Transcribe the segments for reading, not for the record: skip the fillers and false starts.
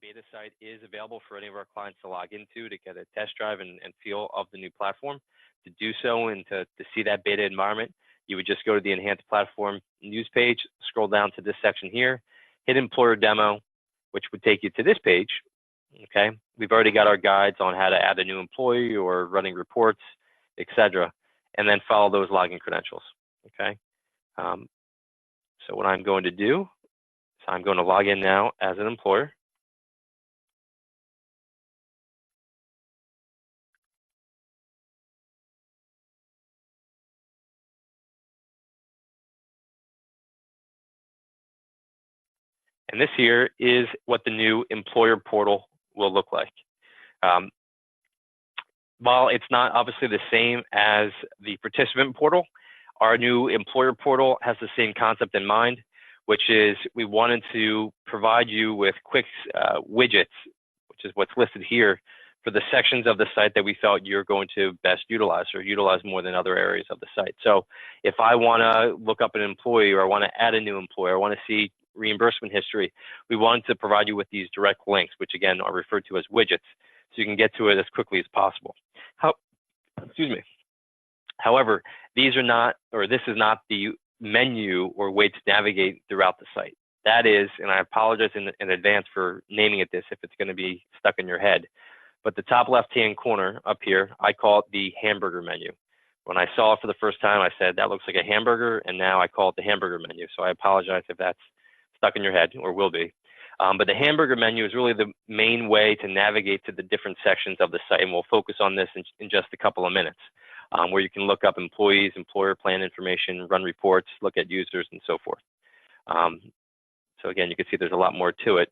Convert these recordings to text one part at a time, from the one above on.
beta site is available for any of our clients to log into to get a test drive and feel of the new platform. To do so and to see that beta environment, you would just go to the Enhanced Platform News page, scroll down to this section here, hit Employer Demo, which would take you to this page. Okay, we've already got our guides on how to add a new employee or running reports, etc., and then follow those login credentials. Okay, so what I'm going to do is I'm going to log in now as an employer. And this here is what the new employer portal will look like. While it's not obviously the same as the participant portal, our new employer portal has the same concept in mind, which is we wanted to provide you with quick widgets, which is what's listed here, for the sections of the site that we felt you're going to best utilize or utilize more than other areas of the site. So if I want to look up an employee or I want to add a new employee, or I want to see reimbursement history, we want to provide you with these direct links, which again are referred to as widgets, so you can get to it as quickly as possible. Excuse me. However, these are not, or this is not the menu or way to navigate throughout the site. That is, and I apologize in advance for naming it this if it's going to be stuck in your head, but the top left-hand corner up here, I call it the hamburger menu. When I saw it for the first time, I said, that looks like a hamburger, and now I call it the hamburger menu. So I apologize if that's stuck in your head, or will be. But the hamburger menu is really the main way to navigate to the different sections of the site, and we'll focus on this in just a couple of minutes, where you can look up employees, employer plan information, run reports, look at users, and so forth. So again, you can see there's a lot more to it,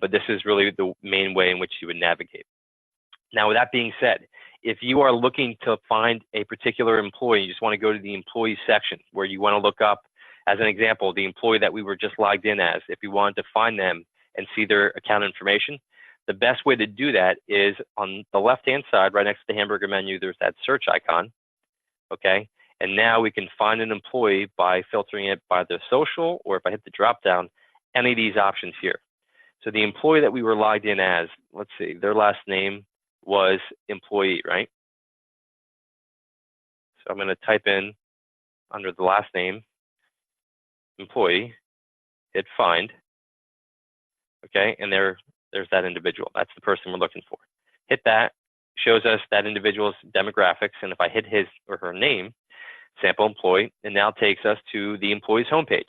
but this is really the main way in which you would navigate. Now, with that being said, if you are looking to find a particular employee, you just want to go to the employee section where you want to look up, as an example, the employee that we were just logged in as. If you wanted to find them and see their account information, the best way to do that is on the left-hand side, right next to the hamburger menu, there's that search icon, okay? And now we can find an employee by filtering it by their social, or if I hit the drop-down, any of these options here. So the employee that we were logged in as, let's see, their last name was employee, right? So I'm going to type in under the last name, employee, hit find, okay, and there's that individual. That's the person we're looking for. Hit that, shows us that individual's demographics, and if I hit his or her name, sample employee, it now takes us to the employee's homepage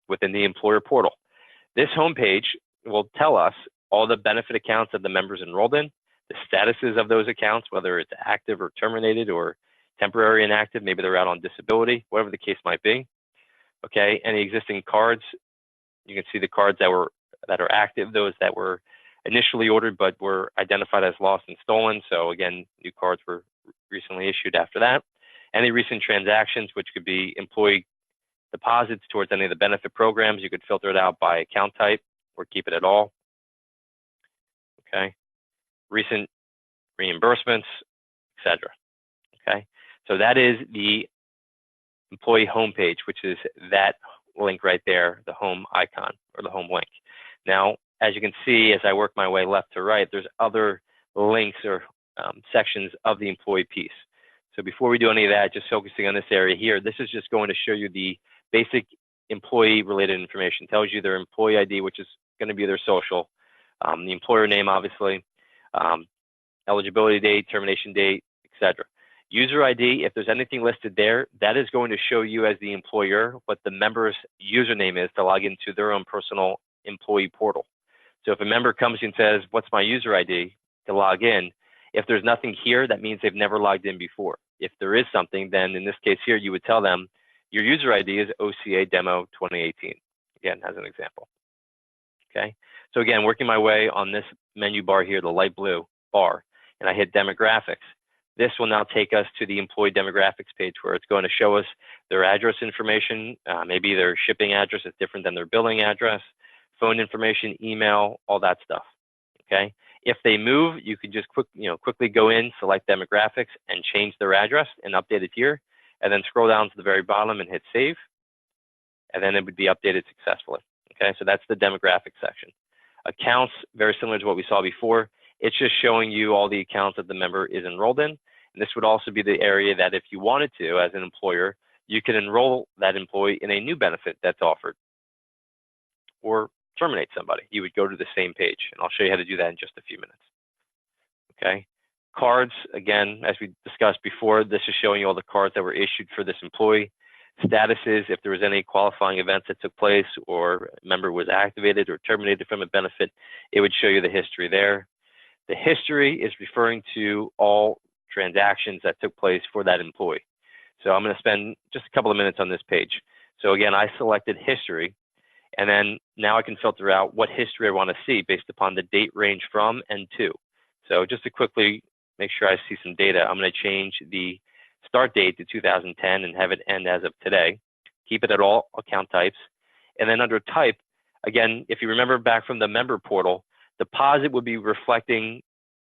within the employer portal. This homepage will tell us all the benefit accounts that the members enrolled in, the statuses of those accounts, whether it's active or terminated or temporary inactive, maybe they're out on disability, whatever the case might be. Okay, any existing cards, you can see the cards that are active, those that were initially ordered but were identified as lost and stolen. So again, new cards were recently issued after that. Any recent transactions, which could be employee deposits towards any of the benefit programs, you could filter it out by account type or keep it at all. Okay, recent reimbursements, etc. Okay, so that is the employee homepage, which is that link right there, the home icon or the home link. Now, as you can see, as I work my way left to right, there's other links or sections of the employee piece. So before we do any of that, just focusing on this area here, this is just going to show you the basic employee related information. It tells you their employee ID, which is going to be their social, the employer name, obviously, eligibility date, termination date, etc. User ID, if there's anything listed there, that is going to show you as the employer what the member's username is to log into their own personal employee portal. So if a member comes and says, what's my user ID to log in? If there's nothing here, that means they've never logged in before. If there is something, then in this case here, you would tell them your user ID is OCA Demo 2018, again, as an example. Okay, so again, working my way on this menu bar here, the light blue bar, and I hit demographics. This will now take us to the employee demographics page where it's going to show us their address information. Maybe their shipping address is different than their billing address, phone information, email, all that stuff. Okay. If they move, you can just quickly go in, select demographics, and change their address and update it here, and then scroll down to the very bottom and hit save, and then it would be updated successfully. Okay. So that's the demographic section. Accounts, very similar to what we saw before. It's just showing you all the accounts that the member is enrolled in. And this would also be the area that if you wanted to, as an employer, you can enroll that employee in a new benefit that's offered or terminate somebody. You would go to the same page, and I'll show you how to do that in just a few minutes. Okay. Cards, again, as we discussed before, this is showing you all the cards that were issued for this employee. Statuses, if there was any qualifying events that took place or a member was activated or terminated from a benefit, it would show you the history there. The history is referring to all transactions that took place for that employee. So I'm going to spend just a couple of minutes on this page. So again, I selected history, and then now I can filter out what history I want to see based upon the date range from and to. So just to quickly make sure I see some data, I'm going to change the start date to 2010 and have it end as of today. Keep it at all account types. And then under type, again, if you remember back from the member portal, deposit would be reflecting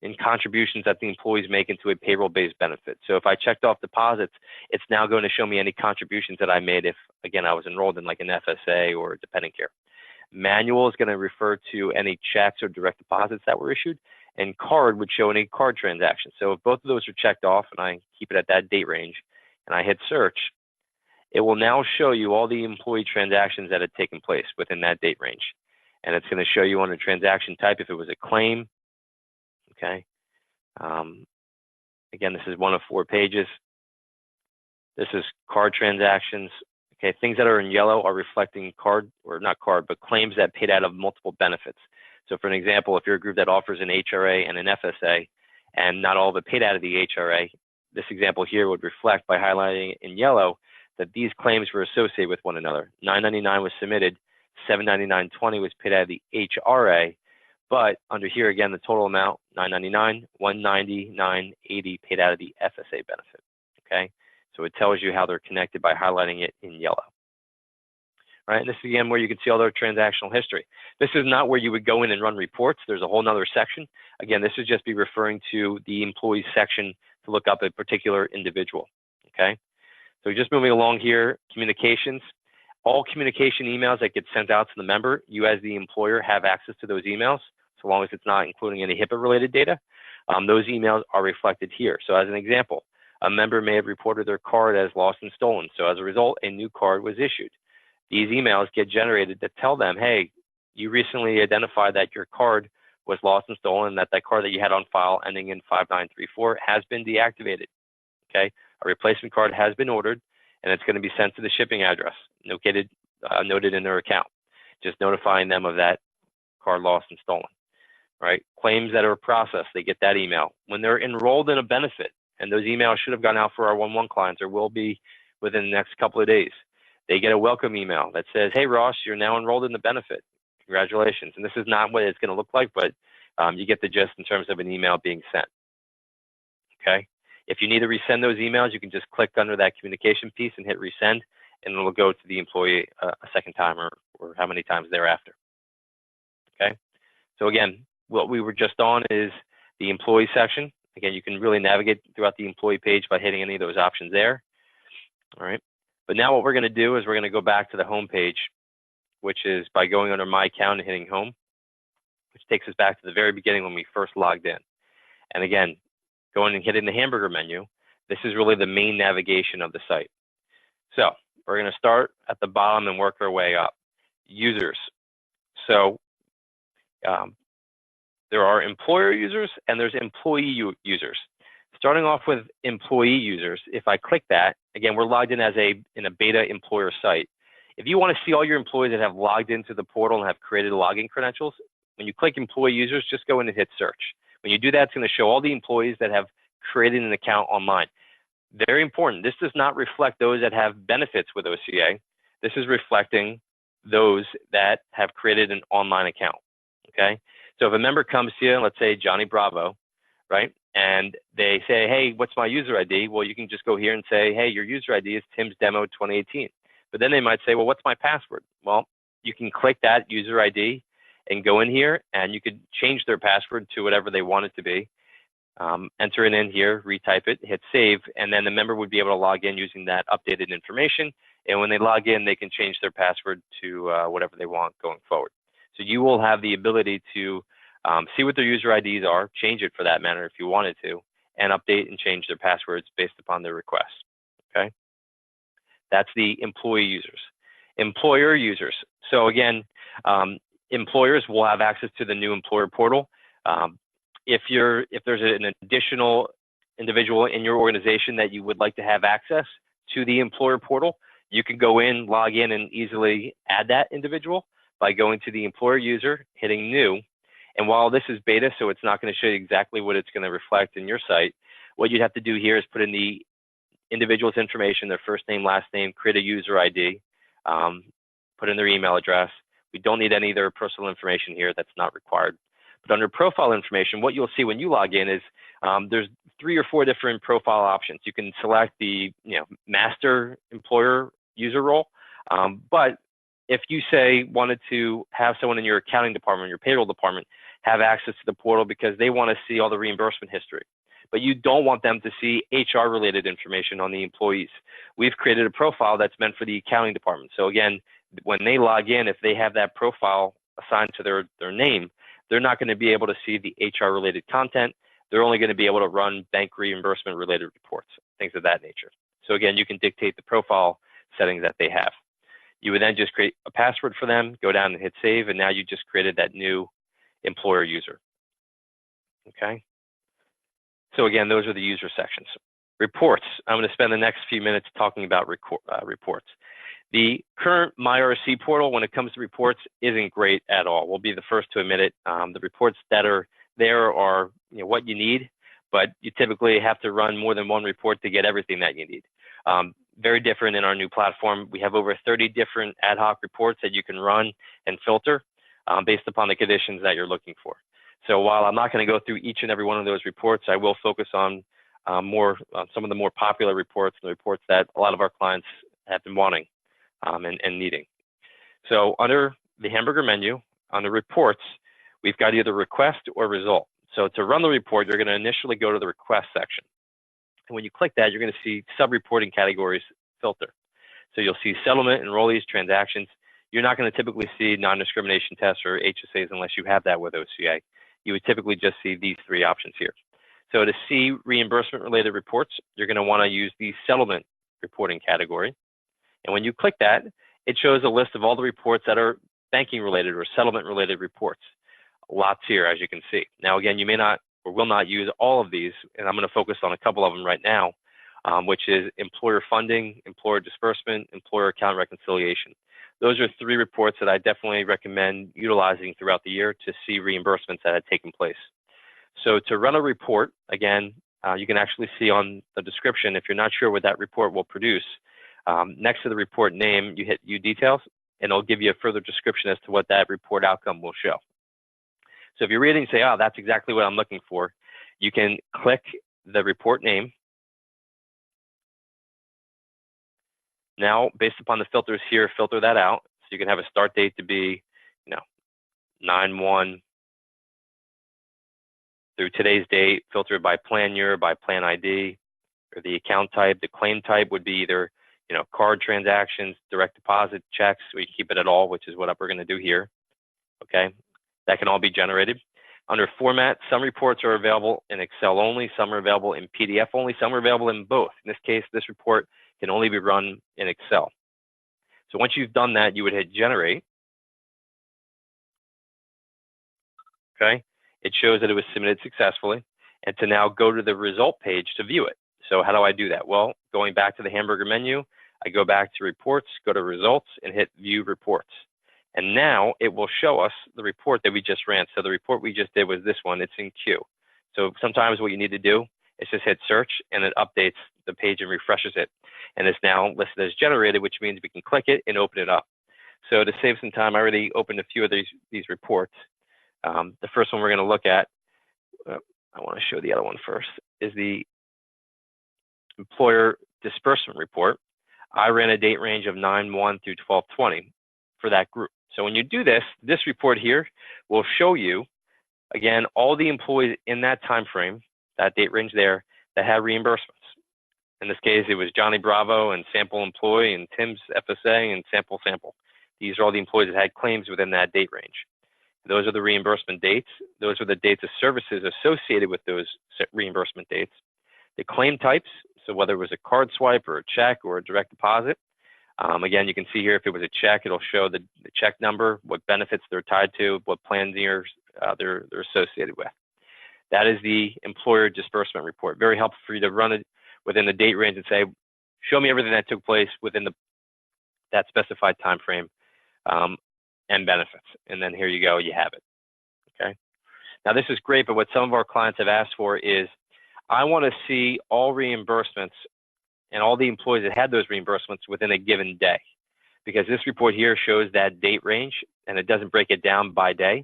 in contributions that the employees make into a payroll-based benefit. So if I checked off deposits, it's now going to show me any contributions that I made if, again, I was enrolled in like an FSA or dependent care. Manual is going to refer to any checks or direct deposits that were issued, and card would show any card transactions. So if both of those are checked off and I keep it at that date range and I hit search, it will now show you all the employee transactions that had taken place within that date range. And it's going to show you on the transaction type if it was a claim. Okay. Again, this is one of 4 pages. This is card transactions. Okay, things that are in yellow are reflecting card, or not card, but claims that paid out of multiple benefits. So for an example, if you're a group that offers an HRA and an FSA, and not all of it paid out of the HRA, this example here would reflect by highlighting it in yellow that these claims were associated with one another. $999 was submitted, $799.20 was paid out of the HRA, but under here again, the total amount, $999, $199.80 paid out of the FSA benefit. Okay, so it tells you how they're connected by highlighting it in yellow. Right, and this is again where you can see all their transactional history. This is not where you would go in and run reports. There's a whole nother section. Again, this would just be referring to the employees section to look up a particular individual. Okay, so just moving along here, communications. All communication emails that get sent out to the member, you as the employer have access to those emails, so long as it's not including any HIPAA-related data. Those emails are reflected here. So as an example, a member may have reported their card as lost and stolen. So as a result, a new card was issued. These emails get generated that tell them, hey, you recently identified that your card was lost and stolen, and that card that you had on file ending in 5934 has been deactivated. Okay, a replacement card has been ordered, and it's going to be sent to the shipping address noted in their account. Just notifying them of that card lost and stolen. Right? Claims that are processed, they get that email. When they're enrolled in a benefit, and those emails should have gone out for our 1-1 clients or will be within the next couple of days, they get a welcome email that says, hey, Ross, you're now enrolled in the benefit. Congratulations. And this is not what it's going to look like, but you get the gist in terms of an email being sent. Okay. If you need to resend those emails, you can just click under that communication piece and hit resend, and it'll go to the employee a second time or how many times thereafter. Okay. So again, what we were just on is the employee section. Again, you can really navigate throughout the employee page by hitting any of those options there. All right. But now what we're going to do is we're going to go back to the home page, which is by going under My Account and hitting Home, which takes us back to the very beginning when we first logged in. And again, going and hitting the hamburger menu, this is really the main navigation of the site. So we're going to start at the bottom and work our way up. Users. So there are employer users and there's employee users. Starting off with employee users, if I click that, again, we're logged in as in a beta employer site. If you want to see all your employees that have logged into the portal and have created login credentials, when you click employee users, just go in and hit search. When you do that, it's going to show all the employees that have created an account online. Very important. This does not reflect those that have benefits with OCA. This is reflecting those that have created an online account. Okay. So if a member comes to you, let's say Johnny Bravo, right? And they say, hey, what's my user ID? Well, you can just go here and say, hey, your user ID is Tim's Demo 2018. But then they might say, well, what's my password? Well, you can click that user ID and go in here and you could change their password to whatever they want it to be. Enter it in here, retype it, hit save, and then the member would be able to log in using that updated information. And when they log in, they can change their password to whatever they want going forward. So you will have the ability to see what their user IDs are, change it for that matter if you wanted to, and update and change their passwords based upon their request. Okay, that's the employee users. Employer users. So again, employers will have access to the new employer portal. If there's an additional individual in your organization that you would like to have access to the employer portal, you can go in, log in, and easily add that individual by going to the employer user, hitting new. And while this is beta, so it's not going to show you exactly what it's going to reflect in your site, what you'd have to do here is put in the individual's information, their first name, last name, create a user ID, put in their email address. We don't need any of their personal information here. That's not required. But under profile information, what you'll see when you log in is there's 3 or 4 different profile options. You can select the master employer user role, but if you say wanted to have someone in your accounting department, your payroll department, have access to the portal because they want to see all the reimbursement history, but you don't want them to see HR related information on the employees, we've created a profile that's meant for the accounting department. So again, when they log in, if they have that profile assigned to their name, they're not going to be able to see the HR related content. They're only going to be able to run bank reimbursement related reports, things of that nature. So again, you can dictate the profile settings that they have. You would then just create a password for them, go down and hit save, and now you just created that new employer user. Okay. So again, those are the user sections. Reports. I'm going to spend the next few minutes talking about reports. The current MyRC portal, when it comes to reports, isn't great at all. We'll be the first to admit it. The reports that are there are what you need, but you typically have to run more than one report to get everything that you need. Very different in our new platform. We have over 30 different ad hoc reports that you can run and filter based upon the conditions that you're looking for. So while I'm not going to go through each and every one of those reports, I will focus on some of the more popular reports, the reports that a lot of our clients have been wanting and needing. So under the hamburger menu, on the reports, we've got either request or result. So to run the report, you're going to initially go to the request section. And when you click that, you're going to see sub-reporting categories filter. So you'll see settlement, enrollees, transactions. You're not going to typically see non-discrimination tests or HSAs unless you have that with OCA. You would typically just see these 3 options here. So to see reimbursement-related reports, you're going to want to use the settlement reporting category. And when you click that, it shows a list of all the reports that are banking-related or settlement-related reports. Lots here, as you can see. Now, again, you may not or will not use all of these, and I'm going to focus on a couple of them right now, which is employer funding, employer disbursement, employer account reconciliation. Those are 3 reports that I definitely recommend utilizing throughout the year to see reimbursements that had taken place. So to run a report, again, you can actually see on the description, if you're not sure what that report will produce, next to the report name, you hit View Details, and it'll give you a further description as to what that report outcome will show. So if you're reading and say, oh, that's exactly what I'm looking for, you can click the report name. Now, based upon the filters here, filter that out. So you can have a start date to be, 9/1 through today's date, filtered by plan year, by plan ID, or the account type. The claim type would be either, card transactions, direct deposit, checks. We keep it at all, which is what we're going to do here. Okay, that can all be generated. Under format, some reports are available in Excel only, some are available in PDF only, some are available in both. In this case, this report can only be run in Excel. So once you've done that, you would hit generate. Okay, it shows that it was submitted successfully, and to now go to the result page to view it. So how do I do that? Well, going back to the hamburger menu, I go back to reports, go to results, and hit view reports. And now it will show us the report that we just ran. So the report we just did was this one, it's in queue. So sometimes what you need to do is just hit search and it updates the page and refreshes it. And it's now listed as generated, which means we can click it and open it up. So to save some time, I already opened a few of these reports. The first one we're going to look at, I want to show the other one first, is the employer disbursement report. I ran a date range of 9/1 through 12/20 for that group. So when you do this, this report here will show you, again, all the employees in that time frame, that date range there, that had reimbursements. In this case, it was Johnny Bravo and sample employee and Tim's FSA and sample. These are all the employees that had claims within that date range. Those are the reimbursement dates. Those are the dates of services associated with those reimbursement dates. The claim types, so whether it was a card swipe or a check or a direct deposit. Again, you can see here if it was a check, it'll show the check number, what benefits they're tied to, what plans they're associated with. That is the employer disbursement report. Very helpful for you to run it within the date range and say, show me everything that took place within that specified time frame and benefits. And then here you go, you have it. Okay. Now this is great, but what some of our clients have asked for is, I want to see all reimbursements and all the employees that had those reimbursements within a given day, because this report here shows that date range and it doesn't break it down by day.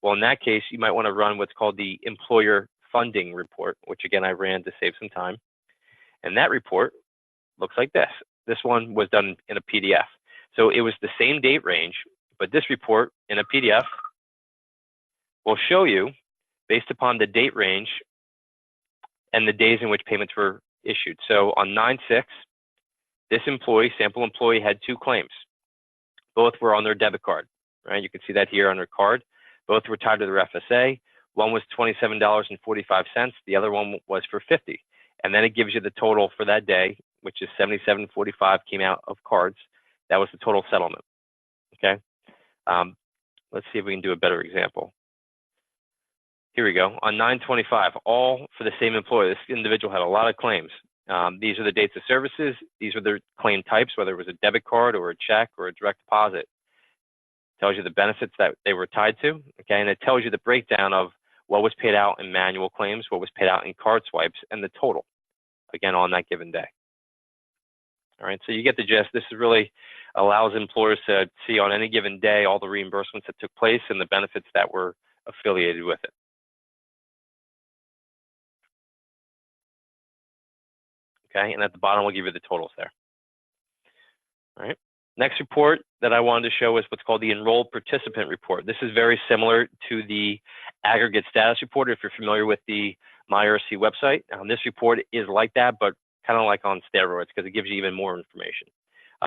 Well, in that case, you might want to run what's called the employer funding report, which again, I ran to save some time. And that report looks like this. This one was done in a PDF. So it was the same date range, but this report in a PDF will show you, based upon the date range and the days in which payments were issued. So on 9/6, this sample employee, had 2 claims. Both were on their debit card, right? You can see that here on their card. Both were tied to their FSA. One was $27.45. The other one was for $50. And then it gives you the total for that day, which is $77.45 came out of cards. That was the total settlement. Okay. Let's see if we can do a better example. Here we go. On 9/25, all for the same employee. This individual had a lot of claims. These are the dates of services. These are their claim types, whether it was a debit card or a check or a direct deposit. Tells you the benefits that they were tied to, okay? And it tells you the breakdown of what was paid out in manual claims, what was paid out in card swipes, and the total, again, on that given day. All right, so you get the gist. This really allows employers to see on any given day all the reimbursements that took place and the benefits that were affiliated with it. Okay, and at the bottom, we'll give you the totals there. All right. Next report that I wanted to show is what's called the enrolled participant report. This is very similar to the aggregate status report if you're familiar with the MyRC website. This report is like that, but kind of like on steroids because it gives you even more information.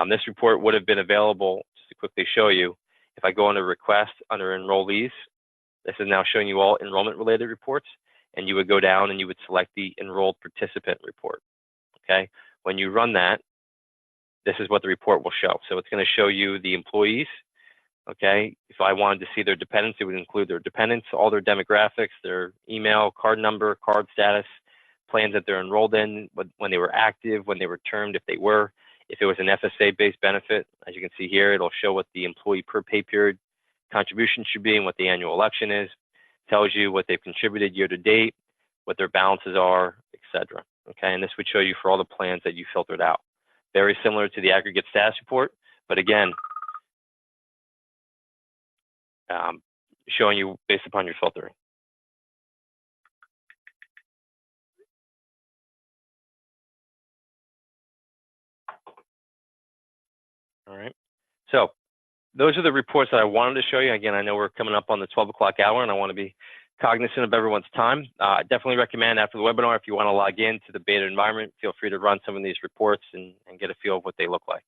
This report would have been available, just to quickly show you, if I go under request under enrollees. This is now showing you all enrollment related reports, and you would go down and you would select the enrolled participant report. Okay, when you run that, this is what the report will show. So it's going to show you the employees. Okay, if I wanted to see their dependents, it would include their dependents, all their demographics, their email, card number, card status, plans that they're enrolled in, when they were active, when they were termed, if they were. If it was an FSA-based benefit, as you can see here, it'll show what the employee per pay period contribution should be and what the annual election is. Tells you what they've contributed year to date, what their balances are, etc. Okay, and this would show you for all the plans that you filtered out. Very similar to the aggregate status report, but again, showing you based upon your filtering. All right, so those are the reports that I wanted to show you. Again, I know we're coming up on the 12 o'clock hour and I want to be cognizant of everyone's time. I definitely recommend after the webinar, if you want to log in to the beta environment, feel free to run some of these reports and get a feel of what they look like.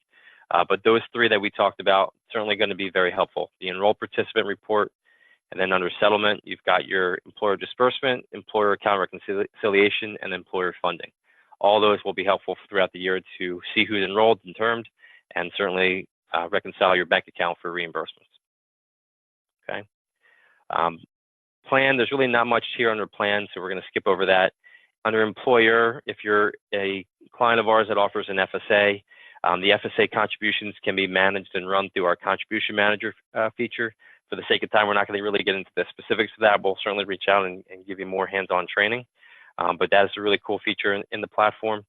But those 3 that we talked about, certainly going to be very helpful. The enrolled participant report, and then under settlement, you've got your employer disbursement, employer account reconciliation, and employer funding. All those will be helpful throughout the year to see who's enrolled and termed, and certainly reconcile your bank account for reimbursements. Okay. Plan, there's really not much here under plan, so we're going to skip over that. Under employer, if you're a client of ours that offers an FSA, the FSA contributions can be managed and run through our contribution manager feature. For the sake of time, we're not going to really get into the specifics of that. We'll certainly reach out and give you more hands-on training. But that is a really cool feature in the platform.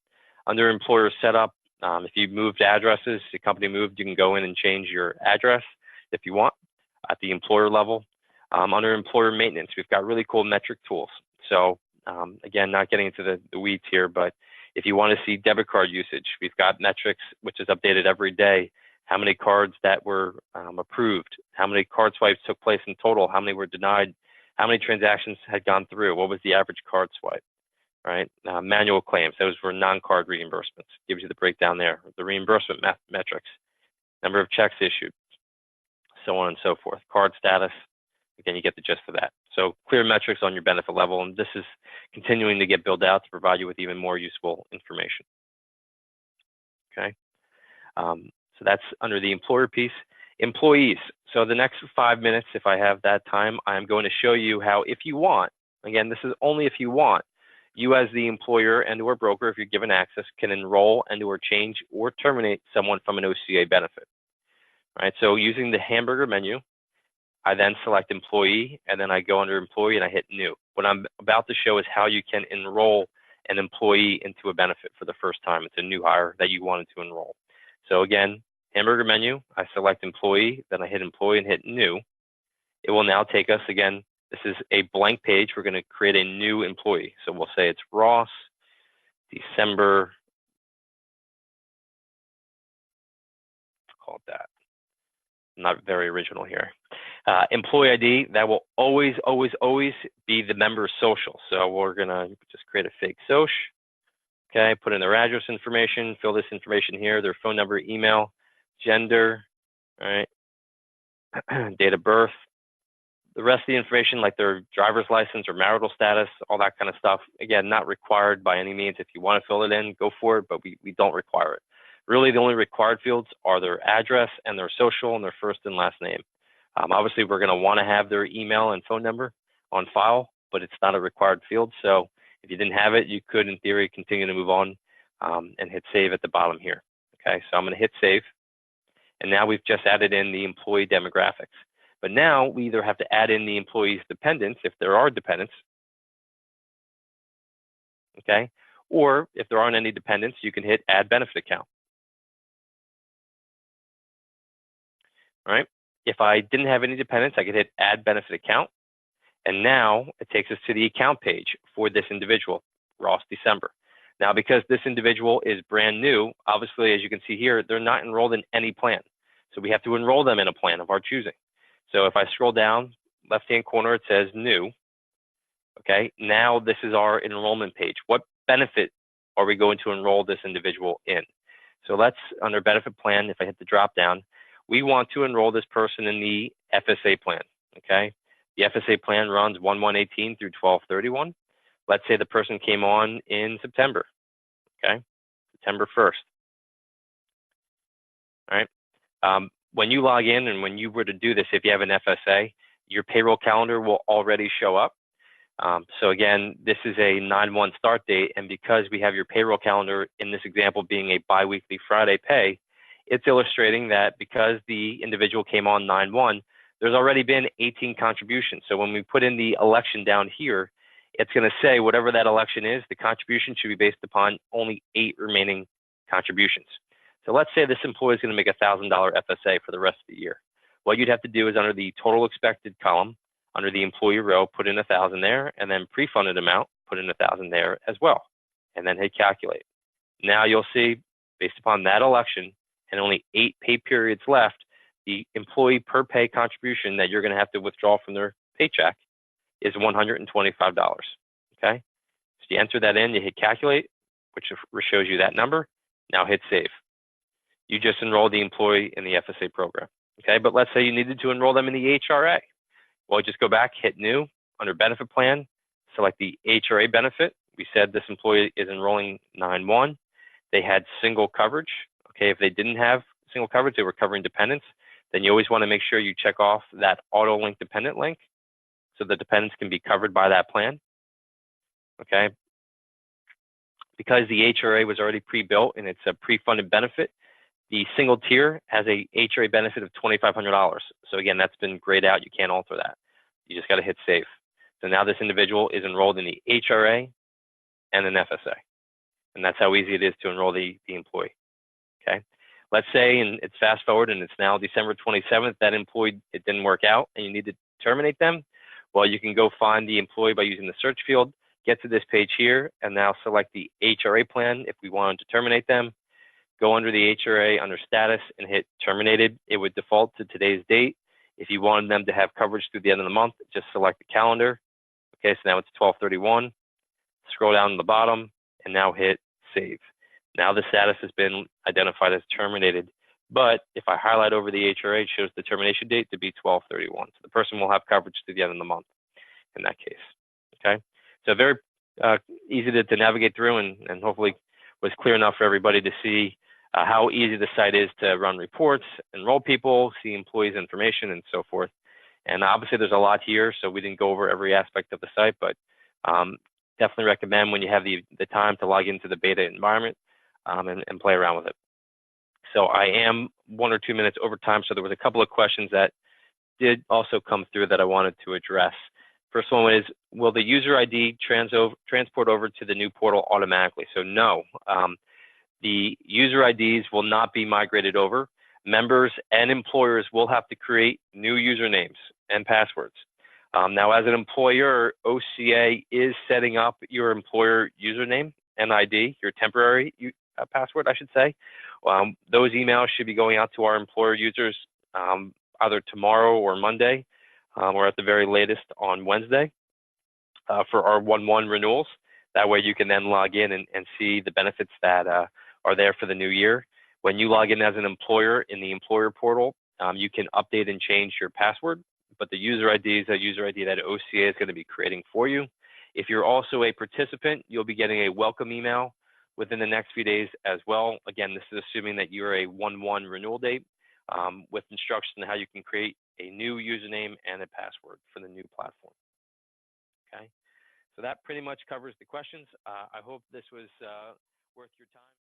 Under employer setup, if you moved addresses, the company moved, you can go in and change your address if you want at the employer level. Under employer maintenance, we've got really cool metric tools. So again, not getting into the weeds here, but if you want to see debit card usage, we've got metrics, which is updated every day. How many cards that were approved, how many card swipes took place in total, how many were denied, how many transactions had gone through, what was the average card swipe, right? Manual claims, those were non-card reimbursements. Gives you the breakdown there. The reimbursement metrics, number of checks issued, so on and so forth. Card status, Again, you get the gist of that. So clear metrics on your benefit level, and this is continuing to get built out to provide you with even more useful information. Okay, so that's under the employer piece. Employees. So the next 5 minutes, if I have that time, I'm going to show you how, if you want, again, this is only if you want, you as the employer and or broker, if you're given access, can enroll and or change or terminate someone from an OCA benefit. All right, so using the hamburger menu, I then select employee, and then I go under employee and I hit new. What I'm about to show is how you can enroll an employee into a benefit for the first time. It's a new hire that you wanted to enroll. So again, hamburger menu, I select employee, then I hit employee and hit new. It will now take us, again, this is a blank page. We're going to create a new employee. So we'll say it's Ross, December, let's call it that. Not very original here. Employee ID, that will always, always, always be the member's social. So we're going to just create a fake social. Okay, put in their address information, fill this information here, their phone number, email, gender, all right, date of birth. The rest of the information, like their driver's license or marital status, all that kind of stuff, again, not required by any means. If you want to fill it in, go for it, but we don't require it. Really, the only required fields are their address and their social and their first and last name. Obviously, we're going to want to have their email and phone number on file, but it's not a required field. So if you didn't have it, you could, in theory, continue to move on and hit save at the bottom here. Okay, so I'm going to hit save. And now we've just added in the employee demographics. But now we either have to add in the employee's dependents, if there are dependents, okay? Or if there aren't any dependents, you can hit add benefit account. All right, if I didn't have any dependents, I could hit add benefit account. And now it takes us to the account page for this individual, Ross December. Now, because this individual is brand new, obviously, as you can see here, they're not enrolled in any plan. So we have to enroll them in a plan of our choosing. So if I scroll down, left-hand corner, it says new. Okay, now this is our enrollment page. What benefit are we going to enroll this individual in? So let's, under benefit plan, if I hit the drop down, we want to enroll this person in the FSA plan, okay? The FSA plan runs 1/1/18 through 12/31. Let's say the person came on in September, okay? September 1st, all right? When you log in and when you were to do this, if you have an FSA, your payroll calendar will already show up. So again, this is a 9/1 start date, and because we have your payroll calendar in this example being a biweekly Friday pay, it's illustrating that because the individual came on 9/1, there's already been 18 contributions. So when we put in the election down here, it's going to say whatever that election is, the contribution should be based upon only 8 remaining contributions. So let's say this employee is going to make a $1,000 FSA for the rest of the year. What you'd have to do is under the total expected column, under the employee row, put in 1,000 there, and then pre-funded amount, put in 1,000 there as well, and then hit calculate. Now you'll see, based upon that election and only 8 pay periods left, the employee per pay contribution that you're going to have to withdraw from their paycheck is $125, okay? So you enter that in, you hit calculate, which shows you that number. Now hit save. You just enrolled the employee in the FSA program, okay? But let's say you needed to enroll them in the HRA. Well, just go back, hit new, under benefit plan, select the HRA benefit. We said this employee is enrolling 9/1. They had single coverage, okay? If they didn't have single coverage, they were covering dependents, then you always want to make sure you check off that auto link dependent link so the dependents can be covered by that plan, okay? Because the HRA was already pre-built and it's a pre-funded benefit, the single tier has a HRA benefit of $2,500. So again, that's been grayed out. You can't alter that. You just got to hit save. So now this individual is enrolled in the HRA and an FSA. And that's how easy it is to enroll the employee, okay? Let's say, and it's fast forward and it's now December 27th, that employee, it didn't work out and you need to terminate them. Well, you can go find the employee by using the search field, get to this page here, and now select the HRA plan if we wanted to terminate them. Go under the HRA, under status, and hit terminated. It would default to today's date. If you wanted them to have coverage through the end of the month, just select the calendar. Okay, so now it's 12/31. Scroll down to the bottom, and now hit save. Now the status has been identified as terminated But if I highlight over the HRA, it shows the termination date to be 12/31. So the person will have coverage to the end of the month in that case. Okay, so very easy to navigate through, and hopefully was clear enough for everybody to see how easy the site is to run reports, enroll people, see employees' information, and so forth. And obviously there's a lot here, so we didn't go over every aspect of the site, but definitely recommend when you have the time to log into the beta environment and play around with it. So I am 1 or 2 minutes over time, so there was a couple of questions that did also come through that I wanted to address. First one is, will the user ID transport over to the new portal automatically? So no, the user IDs will not be migrated over. Members and employers will have to create new usernames and passwords. Now, as an employer, OCA is setting up your employer username and ID, your temporary password, I should say. Those emails should be going out to our employer users either tomorrow or Monday, or at the very latest on Wednesday for our 1/1 renewals. That way you can then log in and see the benefits that are there for the new year. When you log in as an employer in the employer portal, you can update and change your password, but the user ID is a user ID that OCA is going to be creating for you. If you're also a participant, you'll be getting a welcome email within the next few days as well. Again, this is assuming that you're a 1/1 renewal date with instructions on how you can create a new username and a password for the new platform. Okay, so that pretty much covers the questions. I hope this was worth your time.